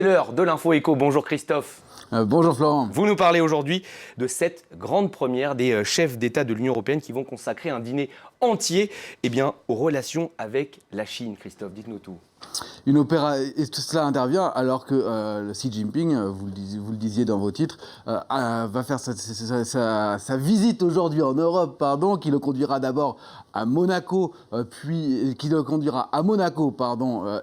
L'heure de l'info éco. Bonjour Christophe. Bonjour Florent. Vous nous parlez aujourd'hui de cette grande première des chefs d'État de l'Union européenne qui vont consacrer un dîner entier aux relations avec la Chine. Christophe, dites-nous tout. Et tout cela intervient alors que Xi Jinping, vous le disiez dans vos titres, va faire sa visite aujourd'hui en Europe, qui le conduira d'abord à Monaco,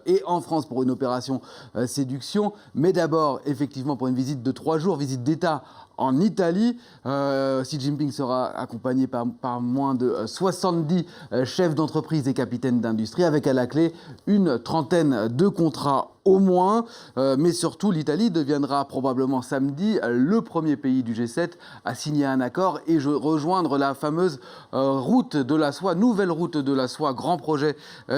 et en France pour une opération séduction, mais d'abord effectivement pour une visite de 3 jours, visite d'État en Italie. Xi Jinping sera accompagné par moins de 70 chefs d'entreprise et capitaines d'industrie, avec à la clé une trentaine de contrats au moins. Mais surtout, l'Italie deviendra probablement samedi le premier pays du G7 à signer un accord et rejoindre la fameuse route de la soie, nouvelle route de la soie, grand projet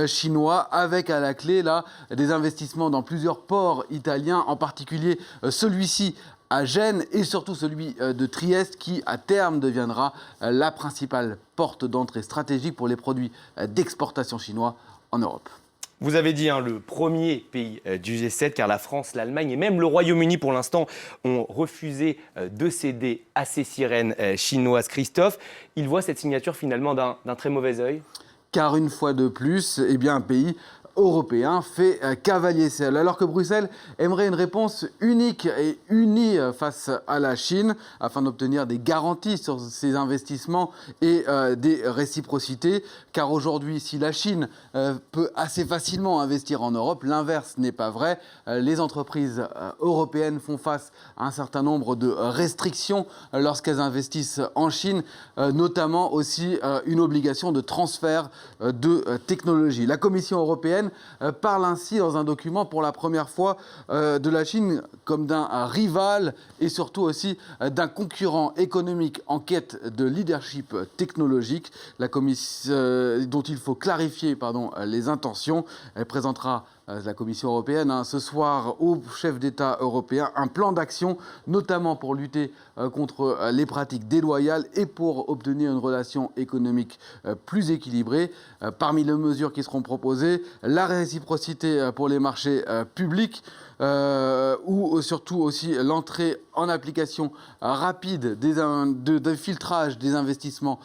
chinois, avec à la clé là des investissements dans plusieurs ports italiens, en particulier celui-ci à Gênes et surtout celui de Trieste qui, à terme, deviendra la principale porte d'entrée stratégique pour les produits d'exportation chinois en Europe. Vous avez dit le premier pays du G7, car la France, l'Allemagne et même le Royaume-Uni, pour l'instant, ont refusé de céder à ces sirènes chinoises. Christophe, il voit cette signature finalement d'un très mauvais œil. Car une fois de plus, un pays européen fait cavalier seul. Alors que Bruxelles aimerait une réponse unique et unie face à la Chine afin d'obtenir des garanties sur ses investissements et des réciprocités. Car aujourd'hui, si la Chine peut assez facilement investir en Europe, l'inverse n'est pas vrai. Les entreprises européennes font face à un certain nombre de restrictions lorsqu'elles investissent en Chine, notamment aussi une obligation de transfert de technologie. La Commission européenne parle ainsi dans un document pour la première fois de la Chine comme d'un rival et surtout aussi d'un concurrent économique en quête de leadership technologique. La Commission dont il faut clarifier les intentions. Elle présentera la Commission européenne ce soir aux chefs d'État européens un plan d'action, notamment pour lutter contre les pratiques déloyales et pour obtenir une relation économique plus équilibrée. Parmi les mesures qui seront proposées, la réciprocité pour les marchés publics, ou surtout aussi l'entrée en application rapide de filtrage des investissements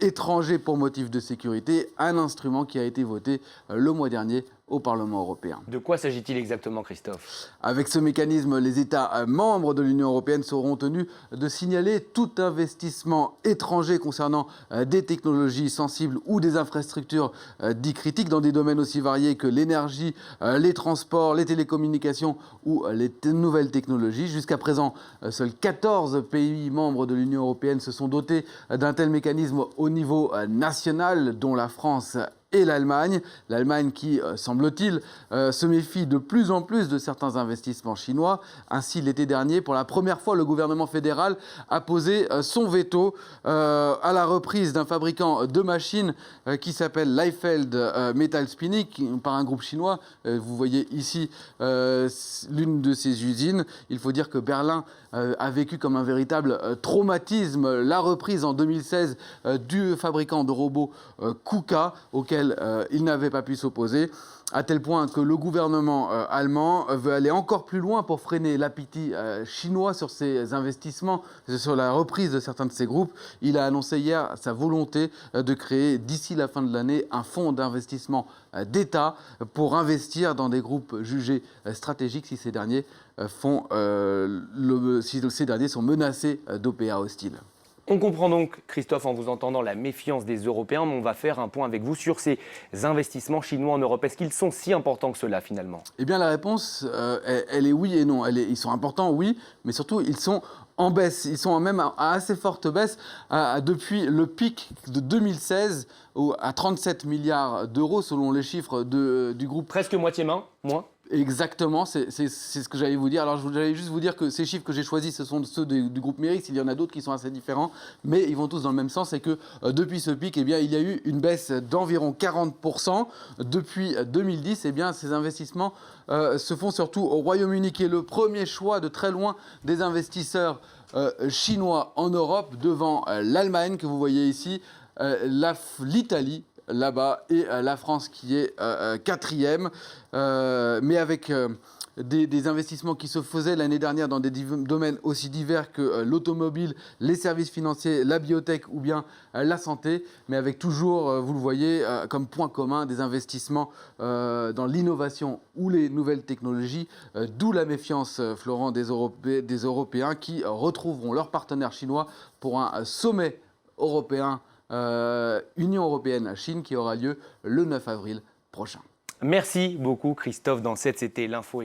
étrangers pour motif de sécurité, un instrument qui a été voté le mois dernier au Parlement européen. De quoi s'agit-il exactement, Christophe ? Avec ce mécanisme, les États membres de l'Union européenne seront tenus de signaler tout investissement étranger concernant des technologies sensibles ou des infrastructures dites critiques dans des domaines aussi variés que l'énergie, les transports, les télécommunications ou les nouvelles technologies. Jusqu'à présent, seuls 14 pays membres de l'Union européenne se sont dotés d'un tel mécanisme au niveau national, dont la France et l'Allemagne. L'Allemagne qui, semble-t-il, se méfie de plus en plus de certains investissements chinois. Ainsi, l'été dernier, pour la première fois, le gouvernement fédéral a posé son veto à la reprise d'un fabricant de machines qui s'appelle Leifeld Metal Spinning par un groupe chinois. Vous voyez ici l'une de ces usines. Il faut dire que Berlin a vécu comme un véritable traumatisme la reprise en 2016 du fabricant de robots KUKA, auquel il n'avait pas pu s'opposer, à tel point que le gouvernement allemand veut aller encore plus loin pour freiner l'appétit chinois sur ses investissements, sur la reprise de certains de ces groupes. Il a annoncé hier sa volonté de créer d'ici la fin de l'année un fonds d'investissement d'État pour investir dans des groupes jugés stratégiques si ces derniers sont menacés d'OPA hostiles. On comprend donc, Christophe, en vous entendant, la méfiance des Européens, mais on va faire un point avec vous sur ces investissements chinois en Europe. Est-ce qu'ils sont si importants que cela, finalement ? Eh bien, la réponse, elle est oui et non. Ils sont importants, oui, mais surtout, ils sont en baisse. Ils sont même à assez forte baisse depuis le pic de 2016 à 37 milliards d'euros, selon les chiffres du groupe. Presque moitié moins. Exactement, c'est ce que j'allais vous dire. Alors, j'allais juste vous dire que ces chiffres que j'ai choisis, ce sont ceux du groupe Merix. Il y en a d'autres qui sont assez différents, mais ils vont tous dans le même sens. C'est que depuis ce pic, il y a eu une baisse d'environ 40%. Depuis 2010, ces investissements se font surtout au Royaume-Uni, qui est le premier choix de très loin des investisseurs chinois en Europe, devant l'Allemagne, que vous voyez ici, l'Italie, là-bas, et la France qui est quatrième, mais avec des investissements qui se faisaient l'année dernière dans des domaines aussi divers que l'automobile, les services financiers, la biotech ou bien la santé, mais avec toujours, vous le voyez, comme point commun des investissements dans l'innovation ou les nouvelles technologies, d'où la méfiance, Florent, des Européens qui retrouveront leurs partenaires chinois pour un sommet européen, Union européenne-Chine, qui aura lieu le 9 avril prochain. Merci beaucoup Christophe Dansette, c'était l'info.